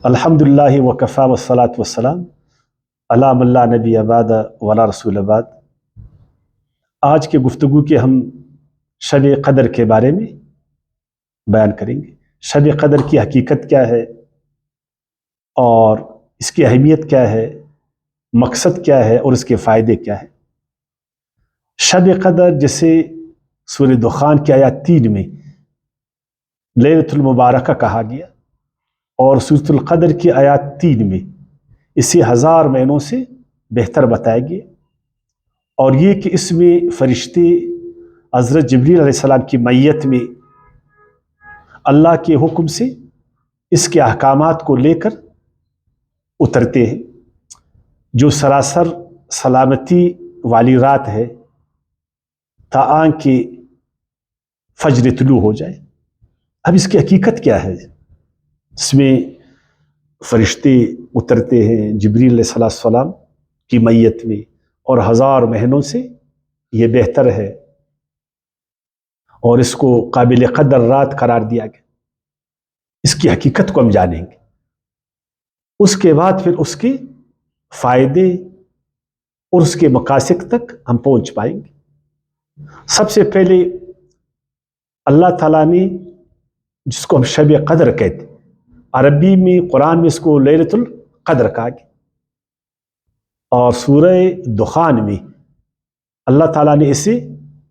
الحمدللہ وکفا والصلاۃ والسلام علی من لا نبی بعد ولا رسول بعد۔ آج کے گفتگو کے ہم شب قدر کے بارے میں بیان کریں گے۔ شب قدر کی حقیقت کیا ہے اور اس کی اہمیت کیا ہے، مقصد کیا ہے اور اس کے فائدے کیا ہے۔ شب قدر جسے سورہ دخان کی آیات 3 میں لیلۃ المبارکہ کہا گیا اور سورۃ القدر کی آیات 3 میں اسے 1000 مہینوں سے بہتر بتایا گیا، اور یہ کہ اس میں فرشتے حضرت جبریل علیہ السلام کی معیت میں اللہ کے حکم سے اس کے احکامات کو لے کر اترتے ہیں، جو سراسر سلامتی والی رات ہے تاآن کہ فجر طلوع ہو جائے۔ اب اس کی حقیقت کیا ہے؟ اس میں فرشتے اترتے ہیں جبریل علیہ السلام کی معیت میں، اور 1000 مہینوں سے یہ بہتر ہے، اور اس کو قابل قدر رات قرار دیا گیا۔ اس کی حقیقت کو ہم جانیں گے، اس کے بعد پھر اس کے فائدے اور اس کے مقاصد تک ہم پہنچ پائیں گے۔ سب سے پہلے اللہ تعالیٰ نے جس کو ہم شب قدر کہتے ہیں، عربی میں قرآن میں اس کو لیلۃ القدر کہا گیا، اور سورہ دخان میں اللہ تعالیٰ نے اسے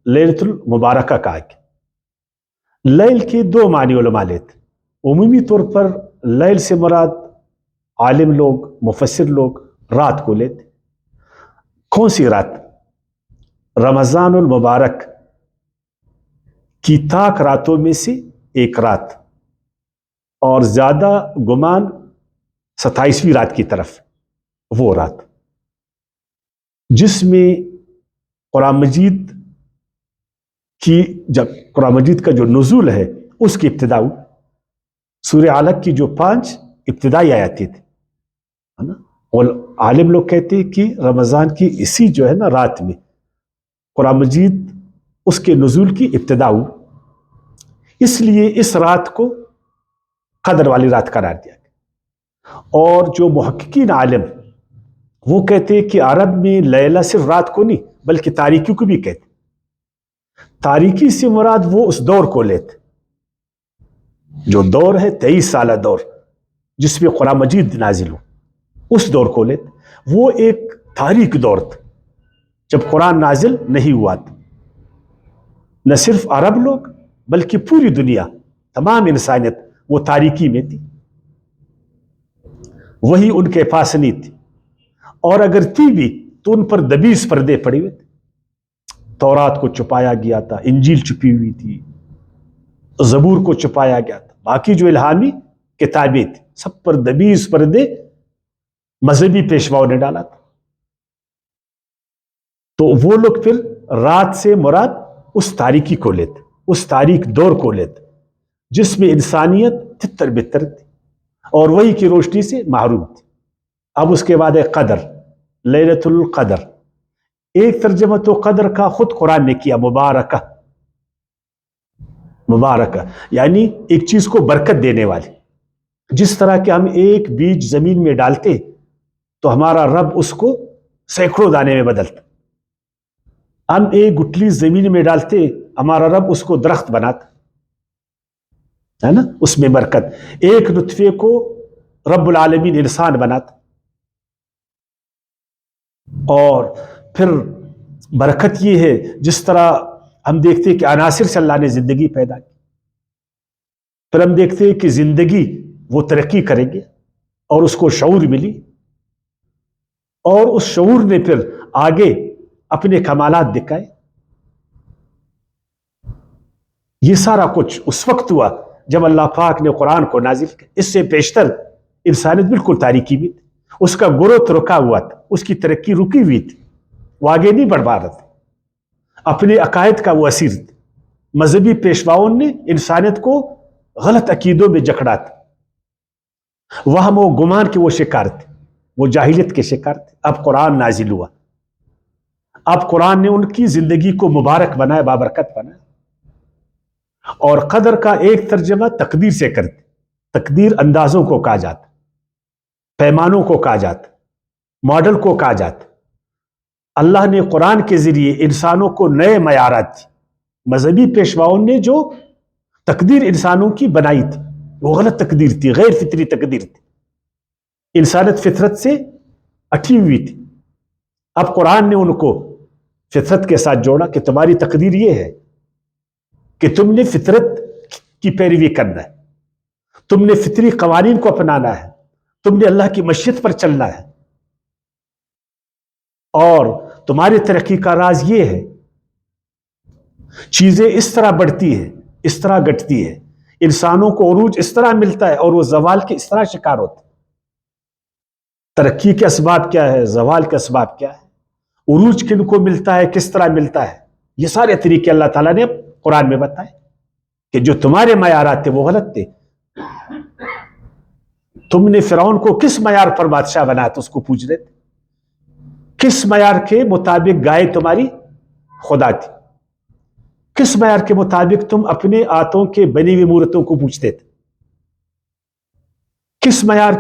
لیلۃ المبارکہ کہا گیا۔ لیل کے 2 معنی علماء لیتے۔ عمومی طور پر لیل سے مراد عالم لوگ، مفسر لوگ رات کو لیتے۔ کون سی رات؟ رمضان المبارک کی طاق راتوں میں سے ایک رات، اور زیادہ گمان 27ویں رات کی طرف، وہ رات جس میں قرآن مجید کا جو نزول ہے اس کی ابتدا ہوئی۔ سورہ علق کی جو 5 ابتدائی آیاتیں تھیں، ہے نا، اور عالم لوگ کہتے ہیں کہ رمضان کی اسی جو ہے نا رات میں قرآن مجید اس کے نزول کی ابتدا ہوئی، اس لیے اس رات کو قدر والی رات قرار دیا گیا۔ اور جو محققین عالم وہ کہتے ہیں کہ عرب میں لیلہ صرف رات کو نہیں بلکہ تاریکی کو بھی کہتے۔ تاریکی سے مراد وہ اس دور کو لیتے جو دور ہے 23 سالہ دور جس میں قرآن مجید نازل ہو، اس دور کو لیتے۔ وہ ایک تاریک دور تھا جب قرآن نازل نہیں ہوا تھا۔ نہ صرف عرب لوگ بلکہ پوری دنیا، تمام انسانیت وہ تاریکی میں تھی، وہی ان کے پاس نہیں تھی، اور اگر تھی بھی تو ان پر 22 پردے پڑے ہوئے تھے۔ تورات کو چھپایا گیا تھا، انجیل چھپی ہوئی تھی، زبور کو چھپایا گیا تھا، باقی جو الہامی کتابیں تھیں سب پر 22 پردے مذہبی پیشواؤں نے ڈالا تھا۔ تو وہ لوگ پھر رات سے مراد اس تاریکی کو لیتے، اس تاریک دور کو لیتے جس میں انسانیت تتر بتر تھی اور وہی کی روشنی سے محروم تھی۔ اب اس کے بعد ہے قدر، لیلۃ القدر۔ ایک ترجمہ تو قدر کا خود قرآن نے کیا، مبارکہ، مبارکہ یعنی ایک چیز کو برکت دینے والی۔ جس طرح کہ ہم ایک بیج زمین میں ڈالتے تو ہمارا رب اس کو سینکڑوں دانے میں بدلتا، ہم ایک گٹلی زمین میں ڈالتے ہمارا رب اس کو درخت بناتا، ہے نا، اس میں برکت۔ ایک نطفے کو رب العالمین انسان بناتا، اور پھر برکت یہ ہے جس طرح ہم دیکھتے ہیں کہ عناصر سے اللہ نے زندگی پیدا کی، پھر ہم دیکھتے ہیں کہ زندگی وہ ترقی کریں گے اور اس کو شعور ملی، اور اس شعور نے پھر آگے اپنے کمالات دکھائے۔ یہ سارا کچھ اس وقت ہوا جب اللہ پاک نے قرآن کو نازل کیا۔ اس سے پیشتر انسانیت بالکل تاریکی بھی تھی، اس کا گروتھ رکا ہوا تھا، اس کی ترقی رکی ہوئی تھی، وہ آگے نہیں بڑھ پا رہا تھا، اپنے عقائد کا وہ اسیر تھے۔ مذہبی پیشواؤں نے انسانیت کو غلط عقیدوں میں جکڑا تھا، وہم و گمان کے وہ شکار تھے، وہ جاہلیت کے شکار تھے۔ اب قرآن نازل ہوا، اب قرآن نے ان کی زندگی کو مبارک بنایا، بابرکت بنایا۔ اور قدر کا ایک ترجمہ تقدیر سے کرتے، تقدیر اندازوں کو کہا جاتا، پیمانوں کو کہا جاتا، ماڈل کو کہا جاتا۔ اللہ نے قرآن کے ذریعے انسانوں کو نئے معیارات دی۔ مذہبی پیشواؤں نے جو تقدیر انسانوں کی بنائی تھی وہ غلط تقدیر تھی، غیر فطری تقدیر تھی، انسانیت فطرت سے اٹھی ہوئی تھی۔ اب قرآن نے ان کو فطرت کے ساتھ جوڑا کہ تمہاری تقدیر یہ ہے کہ تم نے فطرت کی پیروی کرنا ہے، تم نے فطری قوانین کو اپنانا ہے، تم نے اللہ کی مشیت پر چلنا ہے، اور تمہاری ترقی کا راز یہ ہے چیزیں اس طرح بڑھتی ہیں، اس طرح گھٹتی ہے، انسانوں کو عروج اس طرح ملتا ہے اور وہ زوال کے اس طرح شکار ہوتے ہیں۔ ترقی کے اسباب کیا ہے، زوال کے اسباب کیا ہے، عروج کن کو ملتا ہے، کس طرح ملتا ہے، یہ سارے طریقے اللہ تعالیٰ نے قرآن میں بتائے کہ جو تمہارے معیارات تھے وہ غلط تھے۔ تم نے فرعون کو کس معیار پر بادشاہ بنایا تھا، اس کو پوچھ رہے تھے، کس معیار کے مطابق گائے تمہاری خدا تھی، کس معیار کے مطابق تم اپنے ہاتھوں کے بنی ہوئی مورتوں کو پوجتے تھے، کس معیار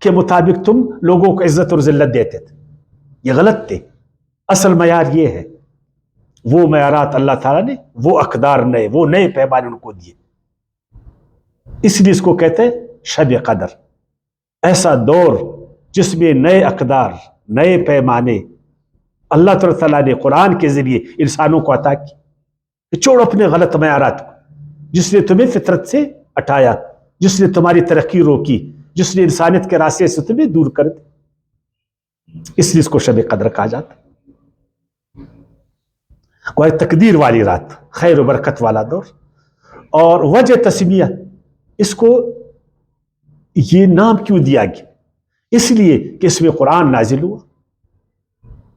کے مطابق تم لوگوں کو عزت اور ذلت دیتے تھے، یہ غلط تھے۔ اصل معیار یہ ہے، وہ معیارات اللہ تعالیٰ نے، وہ اقدار نئے، وہ نئے پیمانے ان کو دیے، اس لیے اس کو کہتے ہیں شب قدر، ایسا دور جس میں نئے اقدار، نئے پیمانے اللہ تعالیٰ نے قرآن کے ذریعے انسانوں کو عطا کی۔ چھوڑ اپنے غلط معیارات کو، جس نے تمہیں فطرت سے ہٹایا، جس نے تمہاری ترقی روکی، جس نے انسانیت کے راستے سے تمہیں دور کر دیا، اس لیے اس کو شب قدر کہا جاتا۔ کوئی تقدیر والی رات، خیر و برکت والا دور۔ اور وجہ تسمیہ، اس کو یہ نام کیوں دیا گیا؟ اس لیے کہ اس میں قرآن نازل ہوا،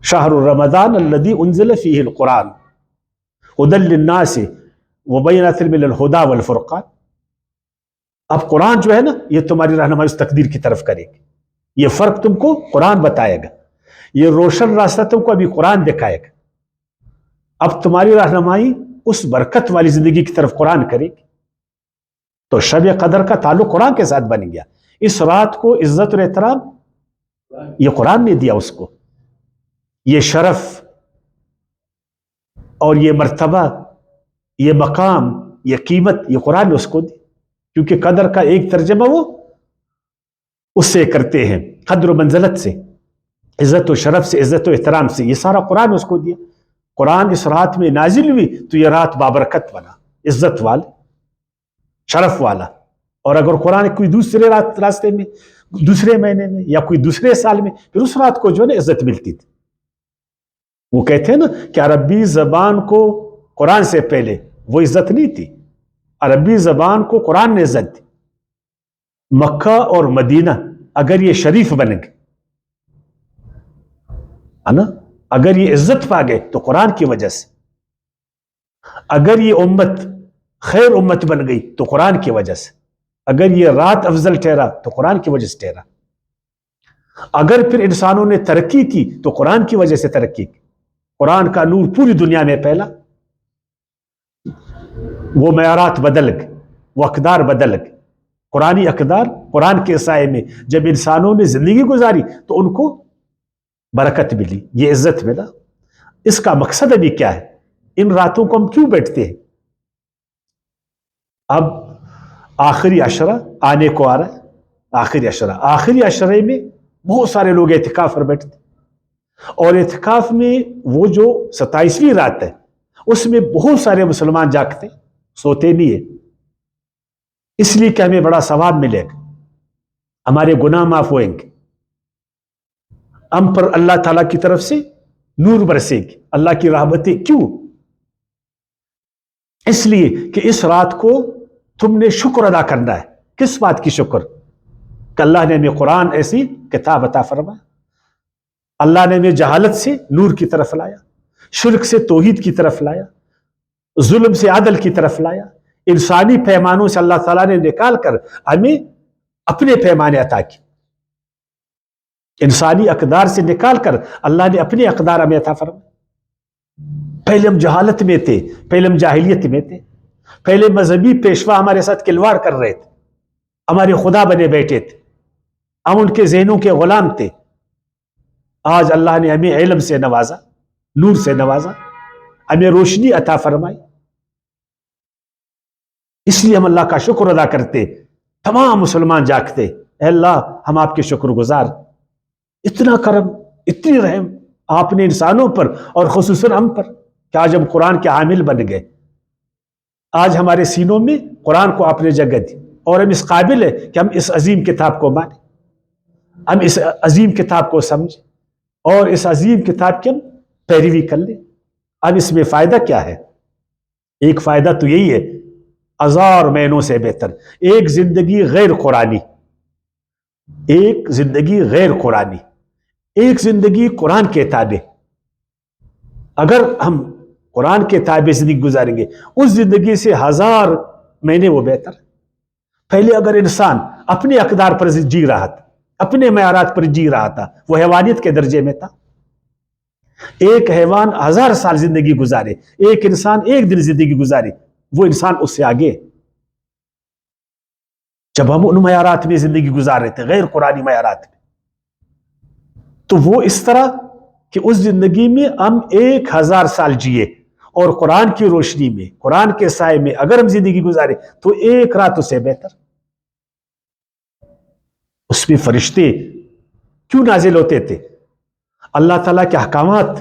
شہر رمضان الذی انزل فیہ القرآن ھدی للناس وبینات من الہدی والفرقان۔ اب قرآن جو ہے نا، یہ تمہاری رہنمائی اس تقدیر کی طرف کرے گی، یہ فرق تم کو قرآن بتائے گا، یہ روشن راستہ تم کو ابھی قرآن دکھائے گا۔ اب تمہاری رہنمائی اس برکت والی زندگی کی طرف قرآن کرے گی۔ تو شب قدر کا تعلق قرآن کے ساتھ بن گیا۔ اس رات کو عزت اور احترام یہ قرآن نے دیا، اس کو یہ شرف اور یہ مرتبہ، یہ مقام، یہ قیمت، یہ قرآن نے اس کو دی، کیونکہ قدر کا ایک ترجمہ وہ اس سے کرتے ہیں، قدر و منزلت سے، عزت و شرف سے، عزت و احترام سے، یہ سارا قرآن نے اس کو دیا۔ قرآن اس رات میں نازل ہوئی تو یہ رات بابرکت بنا، عزت والا، شرف والا۔ اور اگر قرآن کوئی دوسرے راستے میں، دوسرے مہینے میں یا کوئی دوسرے سال میں، پھر اس رات کو جو ہے نا عزت ملتی تھی۔ وہ کہتے ہیں نا کہ عربی زبان کو قرآن سے پہلے وہ عزت نہیں تھی، عربی زبان کو قرآن نے عزت دی۔ مکہ اور مدینہ اگر یہ شریف بن گئے ہے نا، اگر یہ عزت پا گئے تو قرآن کی وجہ سے، اگر یہ امت خیر امت بن گئی تو قرآن کی وجہ سے، اگر یہ رات افضل ٹھہرا تو قرآن کی وجہ سے ٹھہرا، اگر پھر انسانوں نے ترقی کی تو قرآن کی وجہ سے ترقی کی۔ قرآن کا نور پوری دنیا میں پھیلا، وہ معیارات بدل گئے، وہ اقدار بدل گئے، قرآنی اقدار قرآن کے سائے میں جب انسانوں نے زندگی گزاری تو ان کو برکت ملی، یہ عزت ملا۔ اس کا مقصد ابھی کیا ہے؟ ان راتوں کو ہم کیوں بیٹھتے ہیں؟ اب آخری عشرہ آنے کو آ رہا ہے، آخری عشرے میں بہت سارے لوگ اعتکاف پر بیٹھتے، اور اعتکاف میں وہ جو 27ویں رات ہے اس میں بہت سارے مسلمان جاگتے، سوتے نہیں ہیں، اس لیے کہ ہمیں بڑا ثواب ملے گا، ہمارے گناہ معاف ہوئیں گے، ہم پر اللہ تعالیٰ کی طرف سے نور برسے گی، اللہ کی رحمتیں۔ کیوں؟ اس لیے کہ اس رات کو تم نے شکر ادا کرنا ہے۔ کس بات کی شکر؟ کہ اللہ نے ہمیں قرآن ایسی کتاب عطا فرمایا، اللہ نے ہمیں جہالت سے نور کی طرف لایا، شرک سے توحید کی طرف لایا، ظلم سے عدل کی طرف لایا، انسانی پیمانوں سے اللہ تعالیٰ نے نکال کر ہمیں اپنے پیمانے عطا کی، انسانی اقدار سے نکال کر اللہ نے اپنے اقدار ہمیں عطا فرمائے۔ پہلے ہم جہالت میں تھے، پہلے ہم جاہلیت میں تھے، پہلے مذہبی پیشوا ہمارے ساتھ کھلواڑ کر رہے تھے، ہمارے خدا بنے بیٹھے تھے، ہم ان کے ذہنوں کے غلام تھے. آج اللہ نے ہمیں علم سے نوازا, نور سے نوازا, ہمیں روشنی عطا فرمائی. اس لیے ہم اللہ کا شکر ادا کرتے, تمام مسلمان جاگتے, اے اللہ ہم آپ کے شکر گزار. اتنا کرم, اتنی رحم آپ نے انسانوں پر اور خصوصاً ہم پر کہ آج ہم قرآن کے حامل بن گئے. آج ہمارے سینوں میں قرآن کو آپ نے جگہ دی, اور ہم اس قابل ہے کہ ہم اس عظیم کتاب کو مانیں, ہم اس عظیم کتاب کو سمجھیں, اور اس عظیم کتاب کی ہم پیروی کر لیں. اب اس میں فائدہ کیا ہے؟ ایک فائدہ تو یہی ہے, ہزار مہینوں سے بہتر ایک زندگی غیر قرآنی, ایک زندگی غیر قرآنی, ایک زندگی قرآن کے تابع. اگر ہم قرآن کے تابع زندگی گزاریں گے, اس زندگی سے ہزار مہینے وہ بہتر. پہلے اگر انسان اپنے اقدار پر جی رہا تھا, اپنے معیارات پر جی رہا تھا, وہ حیوانیت کے درجے میں تھا. ایک حیوان 1000 سال زندگی گزارے, ایک انسان ایک دن زندگی گزارے, وہ انسان اس سے آگے. جب ہم ان معیارات میں زندگی گزار رہے تھے, غیر قرآنی معیارات میں, تو وہ اس طرح کہ اس زندگی میں ہم 1000 سال جیے, اور قرآن کی روشنی میں, قرآن کے سائے میں اگر ہم زندگی گزارے تو ایک رات اس سے بہتر. اس میں فرشتے کیوں نازل ہوتے تھے؟ اللہ تعالیٰ کے احکامات,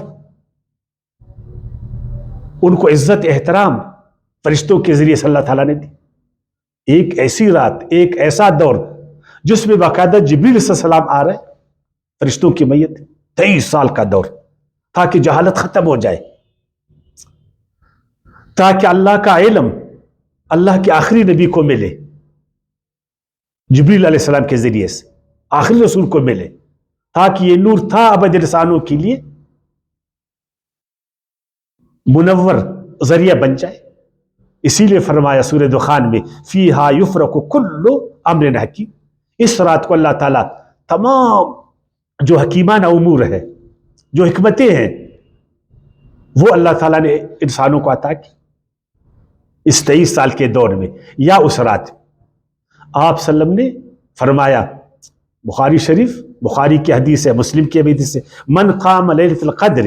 ان کو عزت احترام فرشتوں کے ذریعے سے اللہ تعالیٰ نے دی. ایک ایسی رات, ایک ایسا دور جس میں باقاعدہ جبریل علیہ السلام آ رہے, فرشتوں کی میت, 23 سال کا دور, تاکہ جہالت ختم ہو جائے, تاکہ اللہ کا علم اللہ کے آخری نبی کو ملے, جبریل علیہ السلام کے ذریعے سے آخری رسول کو ملے, تاکہ یہ نور تھا ابد انسانوں کے لیے منور ذریعہ بن جائے. اسی لیے فرمایا سورہ دخان میں, فیہا یفرق کل امر حکیم. اس رات کو اللہ تعالیٰ تمام جو حکیمانہ امور ہے, جو حکمتیں ہیں, وہ اللہ تعالیٰ نے انسانوں کو عطا کی اس 23 سال کے دور میں, یا اس رات. آپ صلی اللہ علیہ وسلم نے فرمایا, بخاری شریف, بخاری کی حدیث ہے, مسلم کی حدیث ہے, من قام لیلۃ القدر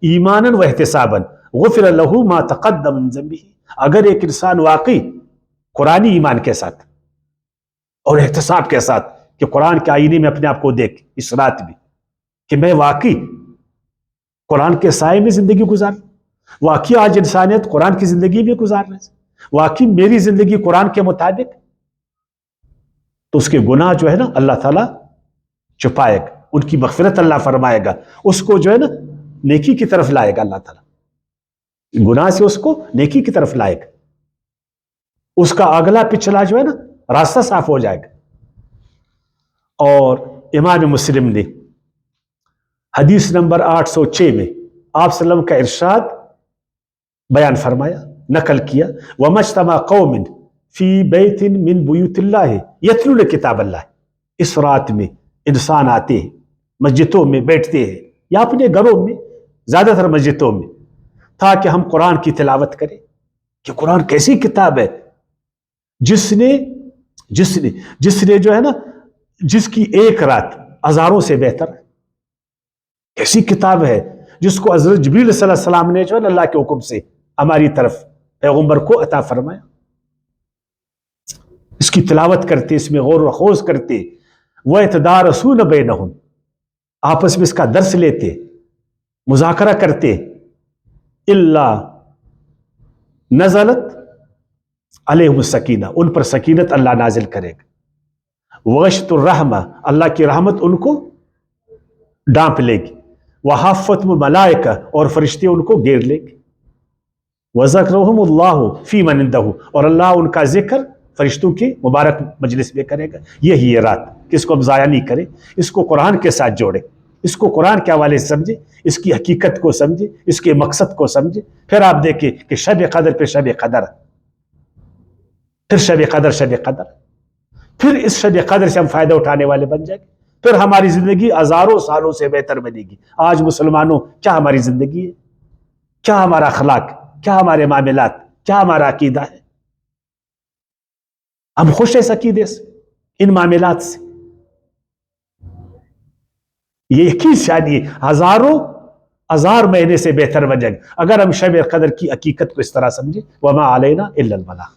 ایمانا و احتسابا غفر له ما تقدم من ذنبه. اگر ایک انسان واقعی قرآنی ایمان کے ساتھ اور احتساب کے ساتھ, کہ قرآن کے آئینے میں اپنے آپ کو دیکھ اس رات میں کہ میں واقعی قرآن کے سائے میں زندگی گزار, واقعی آج انسانیت قرآن کی زندگی میں گزار رہے, واقعی میری زندگی قرآن کے مطابق, تو اس کے گناہ جو ہے نا اللہ تعالیٰ چھپائے گا, ان کی مغفرت اللہ فرمائے گا, اس کو جو ہے نا نیکی کی طرف لائے گا. اللہ تعالیٰ گناہ سے اس کو نیکی کی طرف لائے گا, اس کا اگلا پچھلا جو ہے نا راستہ صاف ہو جائے گا. اور امام مسلم نے حدیث نمبر 806 میں آپ صلی اللہ علیہ وسلم کا ارشاد بیان فرمایا, نقل کیا, وَمَجْتَمَعَ قَوْمٍ فِي بَيْتٍ مِّن بُيُوتِ اللَّهِ يَتْلُونَ کتاب اللہ. اس رات میں انسان آتے ہیں, مسجدوں میں بیٹھتے ہیں, یا اپنے گھروں میں, زیادہ تر مسجدوں میں, تاکہ ہم قرآن کی تلاوت کریں. کہ قرآن کیسی کتاب ہے جس نے جو ہے نا, جس کی ایک رات ہزاروں سے بہتر ہے. ایسی کتاب ہے جس کو حضرت جبریل صلی اللہ علیہ وسلم نے جو ہے اللہ کے حکم سے ہماری طرف پیغمبر کو عطا فرمایا. اس کی تلاوت کرتے, اس میں غور و خوض کرتے, وَيَتَدَارَسُونَ بَيْنَهُمْ, آپس میں اس کا درس لیتے, مذاکرہ کرتے. اللہ نزلت علیہم السکینہ, ان پر سکینت اللہ نازل کرے گا. وغشت الرحمہ, اللہ کی رحمت ان کو ڈانپ لے گی. وحفتہم الملائکہ, اور فرشتے ان کو گھیر لے گے. وذکرہم اللہ فی من عندہ, اور اللہ ان کا ذکر فرشتوں کی مبارک مجلس میں کرے گا. یہی یہ رات کہ اس کو ہم ضائع نہیں کریں, اس کو قرآن کے ساتھ جوڑیں, اس کو قرآن کے حوالے سے سمجھے, اس کی حقیقت کو سمجھے, اس کے مقصد کو سمجھے. پھر آپ دیکھیں کہ شب قدر پہ شب قدر, پھر شب قدر, پھر اس شب قدر سے ہم فائدہ اٹھانے والے بن جائیں گے. پھر ہماری زندگی ہزاروں سالوں سے بہتر بنے گی. آج مسلمانوں کیا ہماری زندگی ہے, کیا ہمارا اخلاق, کیا ہمارے معاملات, کیا ہمارا عقیدہ ہے؟ ہم خوش ہیں اس عقیدے سے, ان معاملات سے؟ یہ یقین جانیے ہزار مہینے سے بہتر وجہ. اگر ہم شب قدر کی حقیقت کو اس طرح سمجھے، وما علینا الا البلاغ.